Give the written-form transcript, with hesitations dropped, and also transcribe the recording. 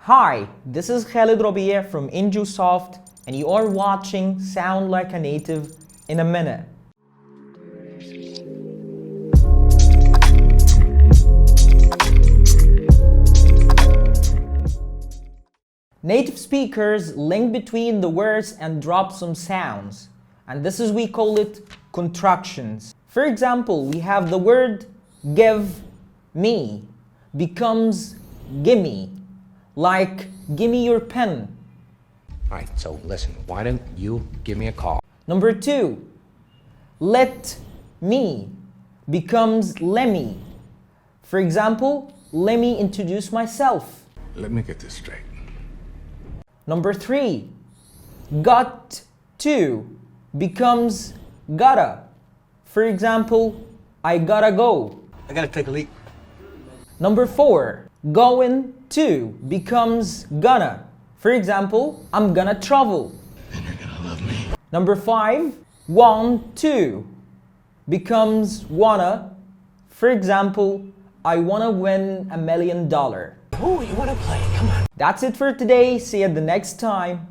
Hi, this is Khaalid Rubia from Enjosoft, and you are watching Sound Like a Native in a Minute. Native speakers link between the words and drop some sounds, and this is we call it contractions. For example, we have the word give me becomes gimme, like gimme your pen. Alright, so listen, why don't you give me a call? Number 2, let me becomes lemme. For example, let me introduce myself. Let me get this straight. Number 3, got to becomes gotta. For example, I gotta go. I gotta take a leak. Number 4, going to becomes gonna. For example, I'm gonna travel. Then you're gonna love me. Number 5, want to becomes wanna. For example, I wanna win $1 million. Oh, you wanna play? Come on. That's it for today. See you the next time.